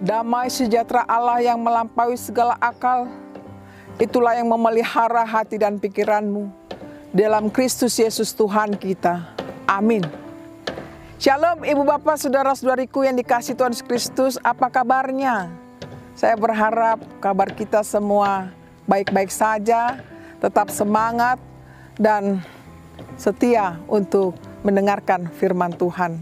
Damai sejahtera Allah yang melampaui segala akal, itulah yang memelihara hati dan pikiranmu dalam Kristus Yesus Tuhan kita. Amin. Shalom Ibu Bapak, Saudara-saudariku yang dikasihi Tuhan Yesus Kristus, apa kabarnya? Saya berharap kabar kita semua baik-baik saja, tetap semangat dan setia untuk mendengarkan firman Tuhan.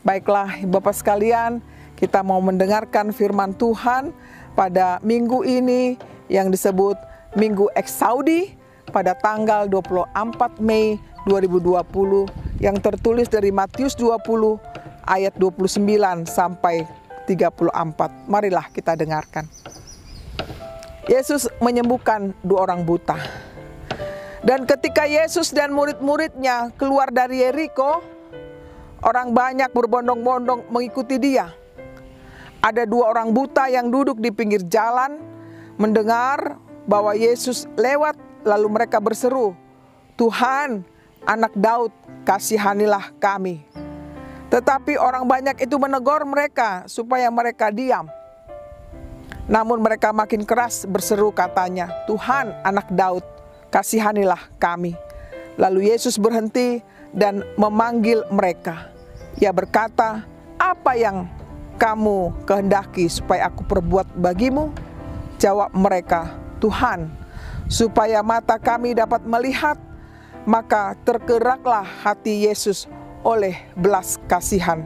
Baiklah Ibu Bapak sekalian, kita mau mendengarkan firman Tuhan pada minggu ini yang disebut Minggu Eksaudi pada tanggal 24 Mei 2020 yang tertulis dari Matius 20 ayat 29 sampai 34. Marilah kita dengarkan. Yesus menyembuhkan 2 orang buta. Dan ketika Yesus dan murid-muridnya keluar dari Yeriko, orang banyak berbondong-bondong mengikuti dia. Ada 2 orang buta yang duduk di pinggir jalan, mendengar bahwa Yesus lewat, lalu mereka berseru, "Tuhan, Anak Daud, kasihanilah kami." Tetapi orang banyak itu menegur mereka supaya mereka diam. Namun mereka makin keras berseru katanya, "Tuhan, Anak Daud, kasihanilah kami." Lalu Yesus berhenti dan memanggil mereka. Ia berkata, "Apa yang kamu kehendaki supaya aku perbuat bagimu?" Jawab mereka, "Tuhan, supaya mata kami dapat melihat." Maka tergeraklah hati Yesus oleh belas kasihan.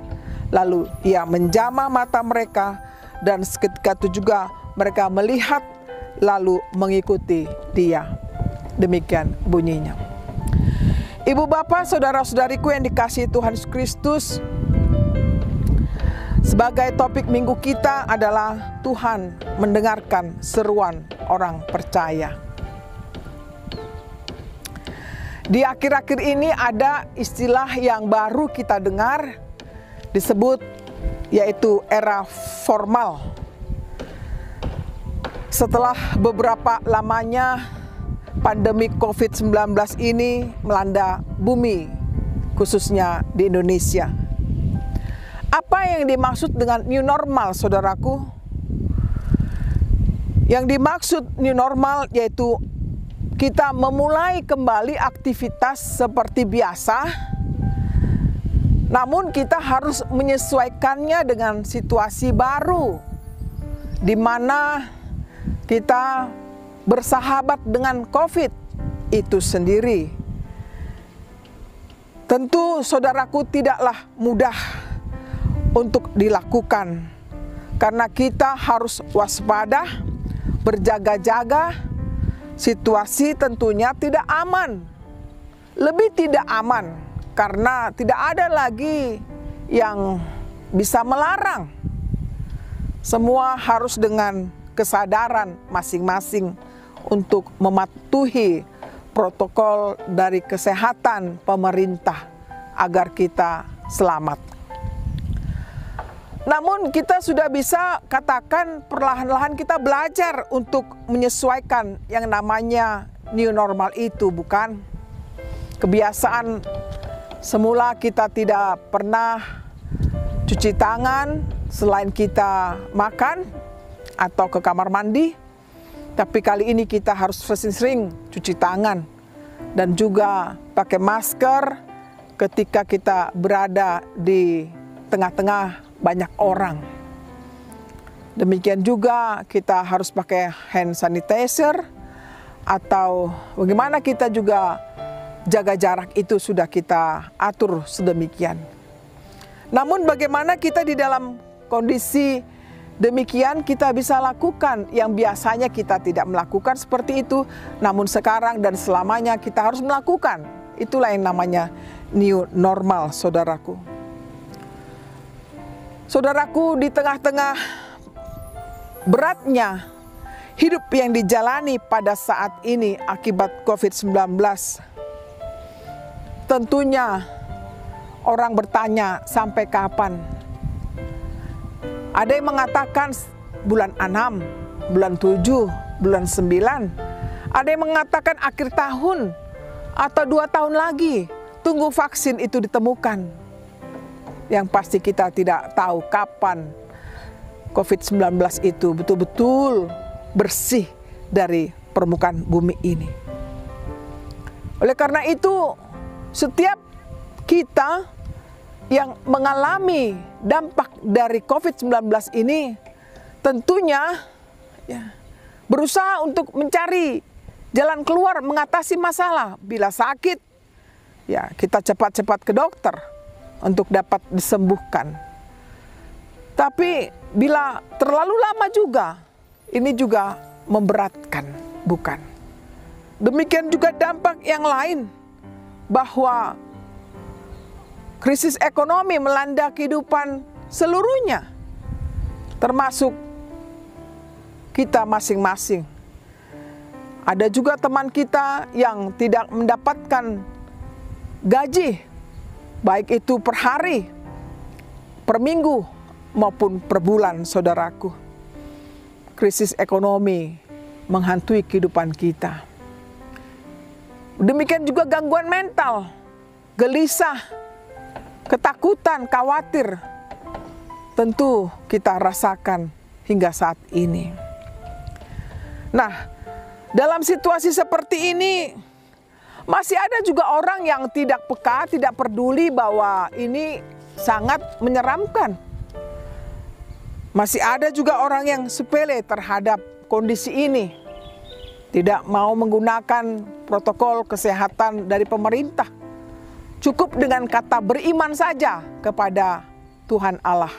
Lalu ia menjamah mata mereka, dan seketika itu juga mereka melihat lalu mengikuti dia. Demikian bunyinya. Ibu Bapak, Saudara-saudariku yang dikasihi Tuhan Yesus Kristus, sebagai topik minggu kita adalah Tuhan mendengarkan seruan orang percaya. Di akhir-akhir ini ada istilah yang baru kita dengar, disebut yaitu era formal. Setelah beberapa lamanya pandemi COVID-19 ini melanda bumi, khususnya di Indonesia. Apa yang dimaksud dengan new normal, saudaraku? Yang dimaksud new normal yaitu kita memulai kembali aktivitas seperti biasa, namun kita harus menyesuaikannya dengan situasi baru, di mana kita bersahabat dengan COVID itu sendiri. Tentu saudaraku tidaklah mudah untuk dilakukan, karena kita harus waspada, berjaga-jaga. Situasi tentunya tidak aman, lebih tidak aman karena tidak ada lagi yang bisa melarang. Semua harus dengan kesadaran masing-masing untuk mematuhi protokol dari kesehatan pemerintah agar kita selamat. Namun kita sudah bisa katakan perlahan-lahan kita belajar untuk menyesuaikan yang namanya new normal itu, bukan? Kebiasaan semula kita tidak pernah cuci tangan selain kita makan atau ke kamar mandi. Tapi kali ini kita harus sering-sering cuci tangan dan juga pakai masker ketika kita berada di tengah-tengah banyak orang. Demikian juga kita harus pakai hand sanitizer, atau bagaimana kita juga jaga jarak itu sudah kita atur sedemikian. Namun bagaimana kita di dalam kondisi demikian kita bisa lakukan yang biasanya kita tidak melakukan seperti itu, namun sekarang dan selamanya kita harus melakukan. Itulah yang namanya new normal, saudaraku. Saudaraku, di tengah-tengah beratnya hidup yang dijalani pada saat ini akibat COVID-19, tentunya orang bertanya sampai kapan. Ada yang mengatakan bulan 6, bulan 7, bulan 9. Ada yang mengatakan akhir tahun atau 2 tahun lagi tunggu vaksin itu ditemukan. Yang pasti kita tidak tahu kapan COVID-19 itu betul-betul bersih dari permukaan bumi ini. Oleh karena itu, setiap kita yang mengalami dampak dari COVID-19 ini tentunya berusaha untuk mencari jalan keluar mengatasi masalah. Bila sakit, ya kita cepat-cepat ke dokter untuk dapat disembuhkan. Tapi bila terlalu lama juga, ini juga memberatkan, bukan? Demikian juga dampak yang lain, bahwa krisis ekonomi melanda kehidupan seluruhnya, termasuk kita masing-masing. Ada juga teman kita yang tidak mendapatkan gaji, baik itu per hari, per minggu, maupun per bulan, saudaraku. Krisis ekonomi menghantui kehidupan kita. Demikian juga gangguan mental, gelisah, ketakutan, khawatir, tentu kita rasakan hingga saat ini. Nah, dalam situasi seperti ini, masih ada juga orang yang tidak peka, tidak peduli bahwa ini sangat menyeramkan. Masih ada juga orang yang sepele terhadap kondisi ini, tidak mau menggunakan protokol kesehatan dari pemerintah. Cukup dengan kata beriman saja kepada Tuhan Allah.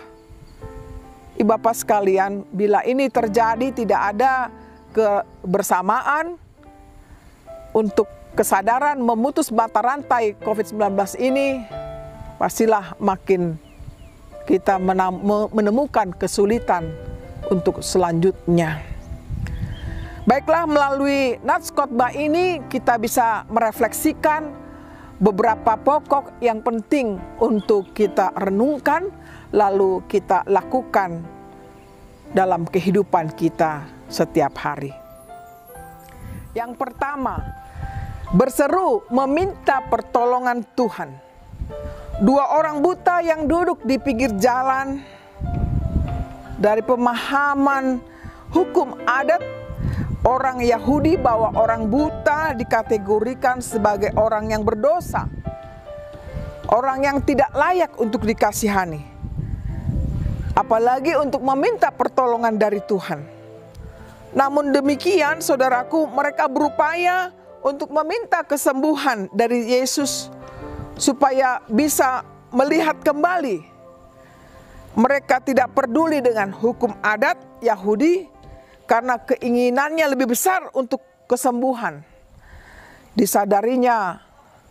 Bapak sekalian, bila ini terjadi tidak ada kebersamaan untuk kesadaran memutus mata rantai COVID-19 ini, pastilah makin kita menemukan kesulitan untuk selanjutnya. Baiklah, melalui nats khotbah ini kita bisa merefleksikan beberapa pokok yang penting untuk kita renungkan, lalu kita lakukan dalam kehidupan kita setiap hari. Yang pertama, berseru meminta pertolongan Tuhan. Dua orang buta yang duduk di pinggir jalan, dari pemahaman hukum adat orang Yahudi bahwa orang buta dikategorikan sebagai orang yang berdosa, orang yang tidak layak untuk dikasihani, apalagi untuk meminta pertolongan dari Tuhan. Namun demikian, saudaraku, mereka berupaya untuk meminta kesembuhan dari Yesus supaya bisa melihat kembali. Mereka tidak peduli dengan hukum adat Yahudi karena keinginannya lebih besar untuk kesembuhan. Disadarinya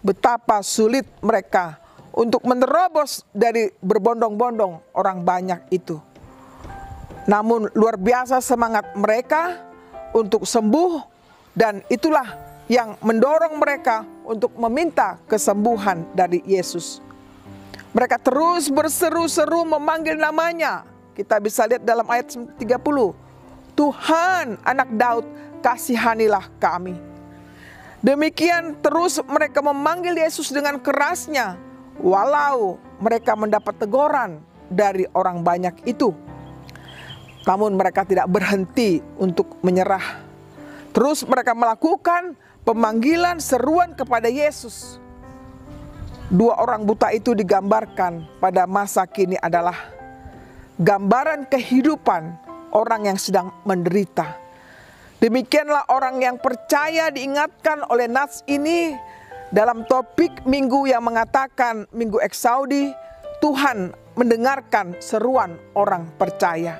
betapa sulit mereka untuk menerobos dari berbondong-bondong orang banyak itu. Namun luar biasa semangat mereka untuk sembuh, dan itulah yang mendorong mereka untuk meminta kesembuhan dari Yesus. Mereka terus berseru-seru memanggil namanya. Kita bisa lihat dalam ayat 30. Tuhan, anak Daud, kasihanilah kami. Demikian terus mereka memanggil Yesus dengan kerasnya, walau mereka mendapat teguran dari orang banyak itu. Namun mereka tidak berhenti untuk menyerah. Terus mereka melakukan pemanggilan seruan kepada Yesus. Dua orang buta itu digambarkan pada masa kini adalah gambaran kehidupan orang yang sedang menderita. Demikianlah orang yang percaya diingatkan oleh nats ini dalam topik minggu yang mengatakan Minggu Eksaudi, Tuhan mendengarkan seruan orang percaya.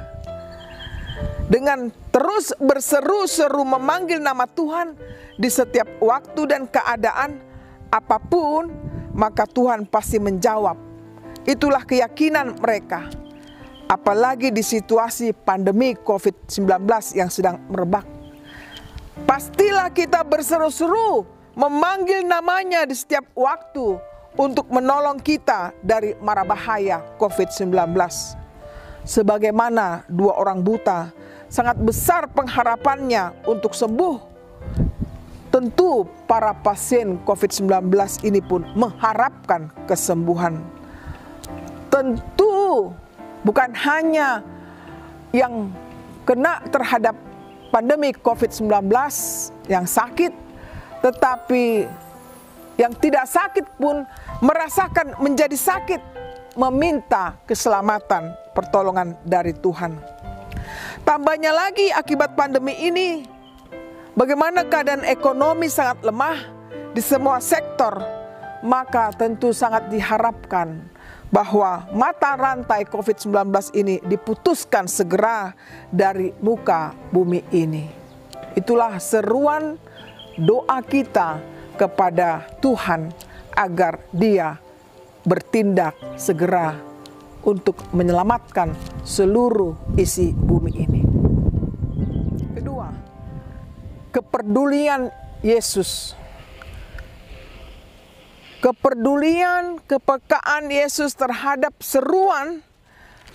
Dengan terus berseru-seru memanggil nama Tuhan di setiap waktu dan keadaan apapun, maka Tuhan pasti menjawab. Itulah keyakinan mereka. Apalagi di situasi pandemi COVID-19 yang sedang merebak. Pastilah kita berseru-seru memanggil namanya di setiap waktu untuk menolong kita dari mara bahaya COVID-19. Sebagaimana dua orang buta, sangat besar pengharapannya untuk sembuh. Tentu para pasien COVID-19 ini pun mengharapkan kesembuhan. Tentu bukan hanya yang kena terhadap pandemi COVID-19, yang sakit, tetapi yang tidak sakit pun merasakan menjadi sakit, meminta keselamatan, pertolongan dari Tuhan. Tambahnya lagi akibat pandemi ini, bagaimana keadaan ekonomi sangat lemah di semua sektor, maka tentu sangat diharapkan bahwa mata rantai COVID-19 ini diputuskan segera dari muka bumi ini. Itulah seruan doa kita kepada Tuhan agar Dia bertindak segera untuk menyelamatkan seluruh isi bumi ini. Kedua, kepedulian Yesus. Kepedulian, kepekaan Yesus terhadap seruan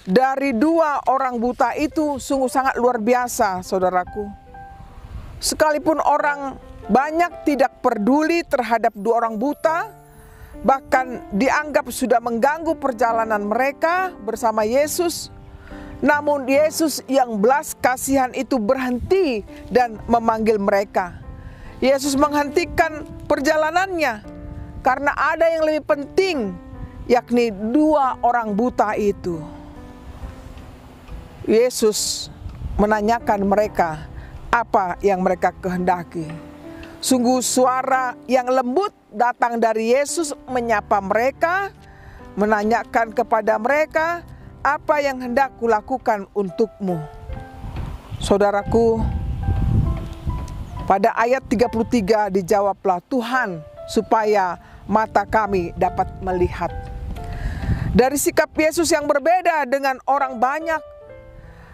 dari dua orang buta itu sungguh sangat luar biasa, saudaraku. Sekalipun orang banyak tidak peduli terhadap dua orang buta, bahkan dianggap sudah mengganggu perjalanan mereka bersama Yesus, namun Yesus yang belas kasihan itu berhenti dan memanggil mereka. Yesus menghentikan perjalanannya karena ada yang lebih penting, yakni dua orang buta itu. Yesus menanyakan mereka apa yang mereka kehendaki. Sungguh suara yang lembut datang dari Yesus menyapa mereka, menanyakan kepada mereka, apa yang hendak kulakukan untukmu. Saudaraku, pada ayat 33 dijawablah, Tuhan, supaya mata kami dapat melihat. Dari sikap Yesus yang berbeda dengan orang banyak,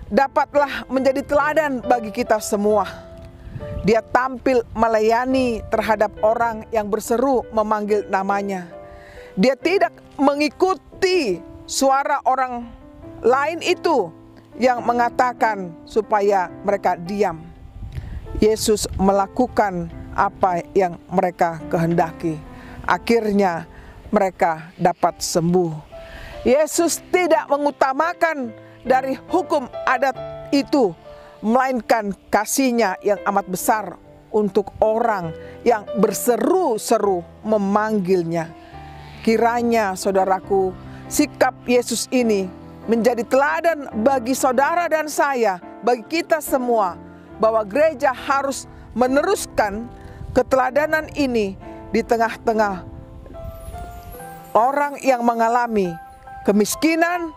dapatlah menjadi teladan bagi kita semua. Dia tampil melayani terhadap orang yang berseru memanggil namanya. Dia tidak mengikuti suara orang lain itu yang mengatakan supaya mereka diam. Yesus melakukan apa yang mereka kehendaki. Akhirnya mereka dapat sembuh. Yesus tidak mengutamakan dari hukum adat itu, melainkan kasih-Nya yang amat besar untuk orang yang berseru-seru memanggil-Nya. Kiranya, saudaraku, sikap Yesus ini menjadi teladan bagi saudara dan saya, bagi kita semua, bahwa gereja harus meneruskan keteladanan ini di tengah-tengah orang yang mengalami kemiskinan,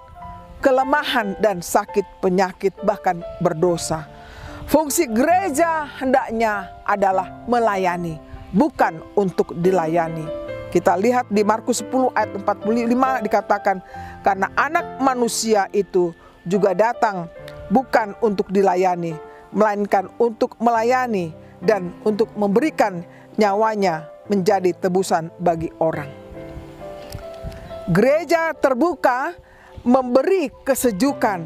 kelemahan, dan sakit penyakit, bahkan berdosa. Fungsi gereja hendaknya adalah melayani, bukan untuk dilayani. Kita lihat di Markus 10 ayat 45 dikatakan, karena anak manusia itu juga datang bukan untuk dilayani, melainkan untuk melayani dan untuk memberikan nyawanya menjadi tebusan bagi orang. Gereja terbuka memberi kesejukan.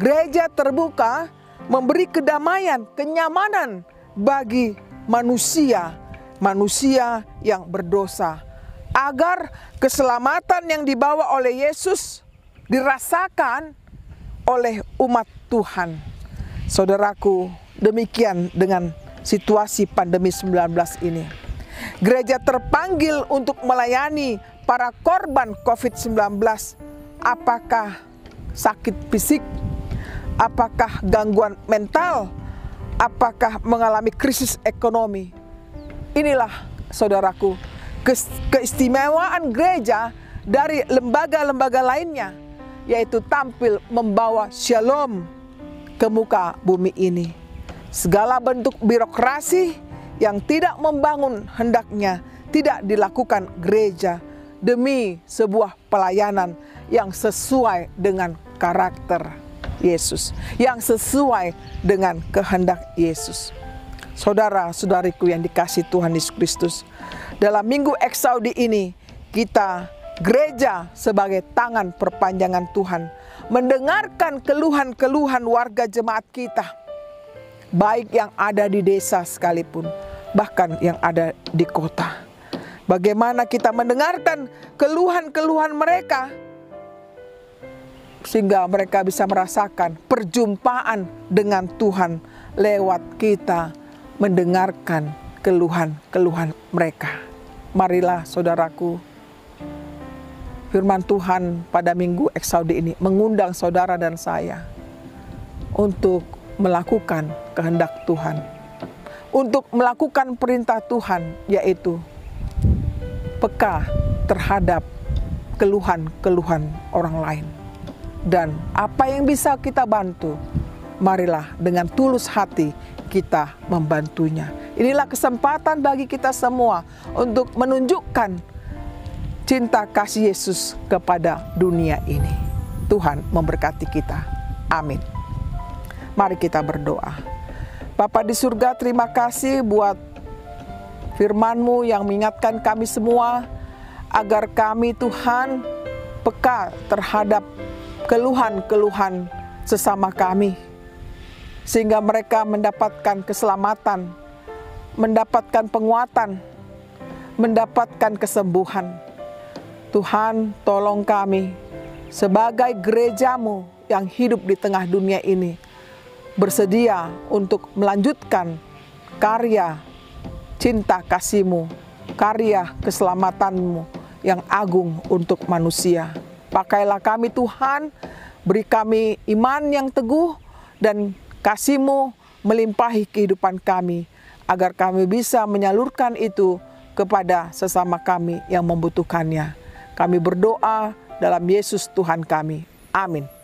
Gereja terbuka memberi kedamaian, kenyamanan bagi manusia yang berdosa, agar keselamatan yang dibawa oleh Yesus dirasakan oleh umat Tuhan. Saudaraku, demikian dengan situasi pandemi 19 ini. Gereja terpanggil untuk melayani para korban COVID-19. Apakah sakit fisik? Apakah gangguan mental? Apakah mengalami krisis ekonomi? Inilah, saudaraku, keistimewaan gereja dari lembaga-lembaga lainnya, yaitu tampil membawa shalom ke muka bumi ini. Segala bentuk birokrasi yang tidak membangun hendaknya tidak dilakukan gereja demi sebuah pelayanan yang sesuai dengan karakter Yesus, yang sesuai dengan kehendak Yesus. Saudara-saudariku yang dikasihi Tuhan Yesus Kristus, dalam Minggu Eksaudi ini kita gereja sebagai tangan perpanjangan Tuhan mendengarkan keluhan-keluhan warga jemaat kita, baik yang ada di desa sekalipun, bahkan yang ada di kota. Bagaimana kita mendengarkan keluhan-keluhan mereka sehingga mereka bisa merasakan perjumpaan dengan Tuhan lewat kita mendengarkan keluhan-keluhan mereka. Marilah saudaraku, firman Tuhan pada minggu Eksaudi ini mengundang saudara dan saya untuk melakukan kehendak Tuhan, untuk melakukan perintah Tuhan, yaitu peka terhadap keluhan-keluhan orang lain. Dan apa yang bisa kita bantu, marilah dengan tulus hati kita membantunya. Inilah kesempatan bagi kita semua untuk menunjukkan cinta kasih Yesus kepada dunia ini. Tuhan memberkati kita. Amin. Mari kita berdoa. Bapa di surga, terima kasih buat firman-Mu yang mengingatkan kami semua agar kami, Tuhan, peka terhadap keluhan-keluhan sesama kami, sehingga mereka mendapatkan keselamatan, mendapatkan penguatan, mendapatkan kesembuhan. Tuhan, tolong kami sebagai gereja-Mu yang hidup di tengah dunia ini, bersedia untuk melanjutkan karya cinta kasih-Mu, karya keselamatan-Mu yang agung untuk manusia. Pakailah kami Tuhan, beri kami iman yang teguh dan kasih-Mu melimpahi kehidupan kami, agar kami bisa menyalurkan itu kepada sesama kami yang membutuhkannya. Kami berdoa dalam Yesus Tuhan kami. Amin.